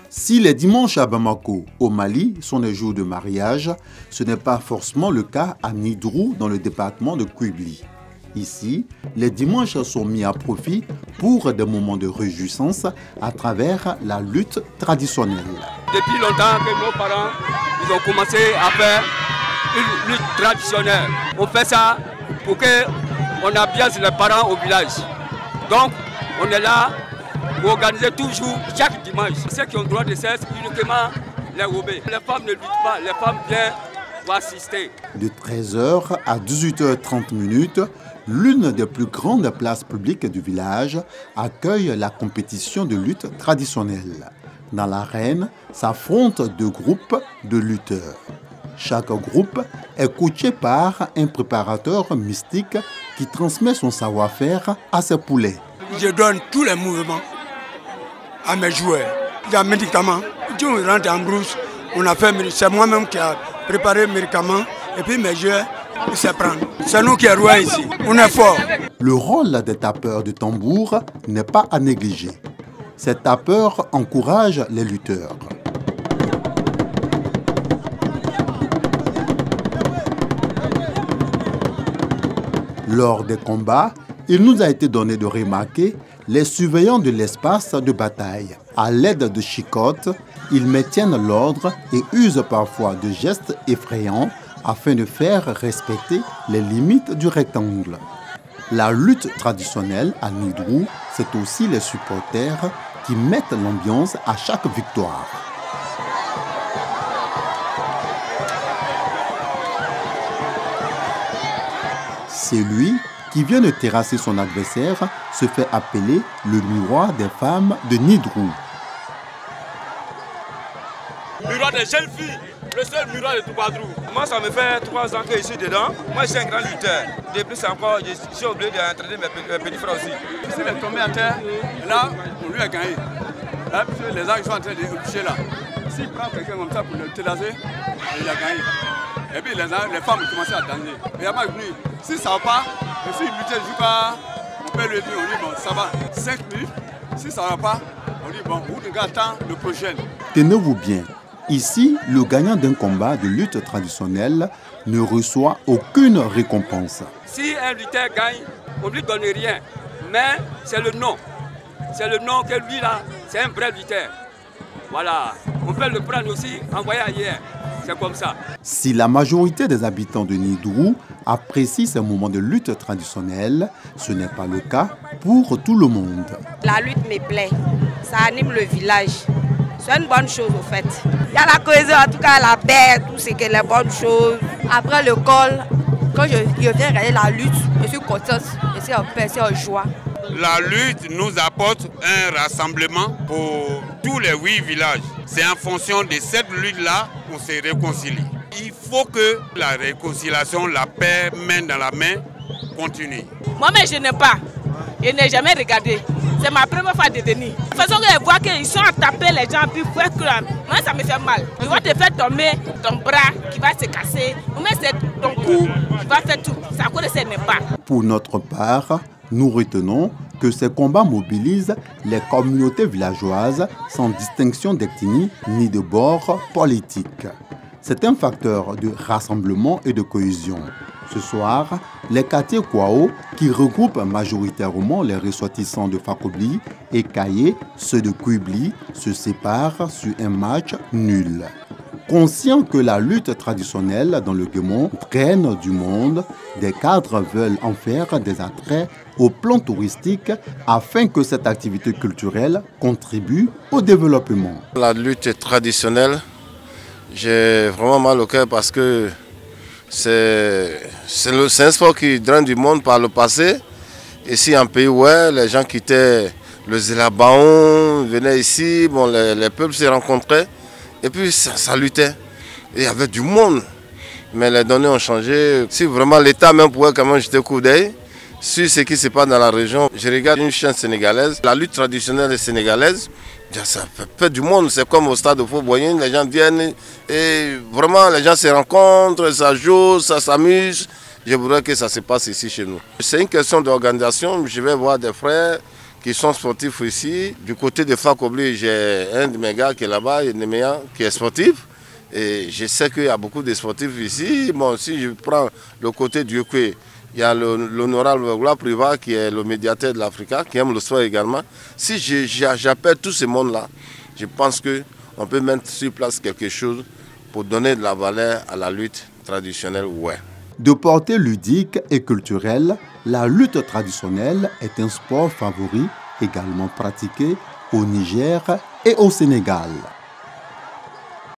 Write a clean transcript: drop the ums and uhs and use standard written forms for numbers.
Si les dimanches à Bamako, au Mali, sont des jours de mariage, ce n'est pas forcément le cas à Nidrou, dans le département de Koubli. Ici, les dimanches sont mis à profit pour des moments de réjouissance à travers la lutte traditionnelle. Depuis longtemps que nos parents ils ont commencé à faire une lutte traditionnelle. On fait ça pour qu'on ambiance les parents au village. Donc, on est là pour organiser toujours, chaque dimanche. Ceux qui ont le droit de cesse, uniquement les Robés. Les femmes ne luttent pas, les femmes viennent pour assister. De 13h à 18h30, l'une des plus grandes places publiques du village accueille la compétition de lutte traditionnelle. Dans l'arène s'affrontent deux groupes de lutteurs. Chaque groupe est coaché par un préparateur mystique qui transmet son savoir-faire à ses poulets. Je donne tous les mouvements à mes joueurs. Il y a un médicament. Quand on rentre en brousse, c'est moi-même qui ai préparé le médicament et puis mes joueurs, ils se prennent. C'est nous qui sommes rois ici. On est fort. Le rôle des tapeurs de tambour n'est pas à négliger. Ces tapeurs encouragent les lutteurs. Lors des combats, il nous a été donné de remarquer les surveillants de l'espace de bataille. À l'aide de chicottes, ils maintiennent l'ordre et usent parfois de gestes effrayants afin de faire respecter les limites du rectangle. La lutte traditionnelle à Nidrou, c'est aussi les supporters qui mettent l'ambiance à chaque victoire. Celui qui vient de terrasser son adversaire se fait appeler le miroir des femmes de Nidrou. Miroir des jeunes filles, le seul miroir de Toubadrou. Moi, ça me fait 3 ans que je suis dedans. Moi, je suis un grand lutteur. De plus encore, je suis obligé d'entraîner mes petits frères aussi. S'il est tombé à terre, là, on lui a gagné. Là, les gens sont en train de le toucher là. S'il prend quelqu'un comme ça pour le terrasser, il a gagné. Et puis les femmes commencent à danser. Et à ma venue, si ça ne va pas, et si il lutte jusqu'à, on peut lui dire, on dit bon, ça va, 5 minutes. Si ça ne va pas, on dit bon, vous devez attendre le prochain. Tenez-vous bien, ici, le gagnant d'un combat de lutte traditionnelle ne reçoit aucune récompense. Si un lutteur gagne, on ne lui donne rien. Mais c'est le nom. C'est le nom que lui là, c'est un vrai lutteur. Voilà, on peut le prendre aussi, envoyer ailleurs. C'est comme ça. Si la majorité des habitants de Nidrou apprécient ces moments de lutte traditionnelle, ce n'est pas le cas pour tout le monde. La lutte me plaît, ça anime le village. C'est une bonne chose au fait. Il y a la cohésion, en tout cas la paix, tout ce qui est les bonnes choses. Après l'école, quand je viens regarder la lutte, je suis contente, je suis en paix, je suis en joie. La lutte nous apporte un rassemblement pour tous les 8 villages. C'est en fonction de cette lutte-là qu'on se réconcilie. Il faut que la réconciliation, la paix, main dans la main, continue. Moi-même, je n'ai pas. Je n'ai jamais regardé. C'est ma première fois de venir. De toute façon, je vois qu'ils sont à taper les gens, puis moi, ça me fait mal. Ils vont te faire tomber ton bras qui va se casser. Ou même c'est ton cou qui va faire tout. C'est à cause de ce n'est pas. Pour notre part, nous retenons que ces combats mobilisent les communautés villageoises sans distinction d'ethnie ni de bord politique. C'est un facteur de rassemblement et de cohésion. Ce soir, les quartiers Kwao, qui regroupent majoritairement les ressortissants de Fakobli et Kaye, ceux de Koubli, se séparent sur un match nul. Conscients que la lutte traditionnelle dans le Guémon traîne du monde, des cadres veulent en faire des attraits au plan touristique afin que cette activité culturelle contribue au développement. La lutte traditionnelle, j'ai vraiment mal au cœur parce que c'est un sport qui draine du monde par le passé. Ici, en pays, ouais, les gens quittaient le Zélabaon, venaient ici, bon, les peuples se rencontraient. Et puis ça luttait. Il y avait du monde. Mais les données ont changé. Si vraiment l'État même pouvait quand même jeter un coup d'œil sur ce qui se passe dans la région. Je regarde une chaîne sénégalaise. La lutte traditionnelle sénégalaise, ça fait du monde. C'est comme au stade de Fort-Boyenne. Les gens viennent et vraiment les gens se rencontrent, ça joue, ça s'amuse. Je voudrais que ça se passe ici chez nous. C'est une question d'organisation. Je vais voir des frères qui sont sportifs ici. Du côté de Fakobli, j'ai un de mes gars qui est là-bas, qui est sportif. Et je sais qu'il y a beaucoup de sportifs ici. Bon, si je prends le côté du Yokwe, il y a l'honorable Priva qui est le médiateur de l'Africa, qui aime le sport également. Si j'appelle tout ce monde-là, je pense qu'on peut mettre sur place quelque chose pour donner de la valeur à la lutte traditionnelle. Ouais. De portée ludique et culturelle, la lutte traditionnelle est un sport favori également pratiqué au Niger et au Sénégal.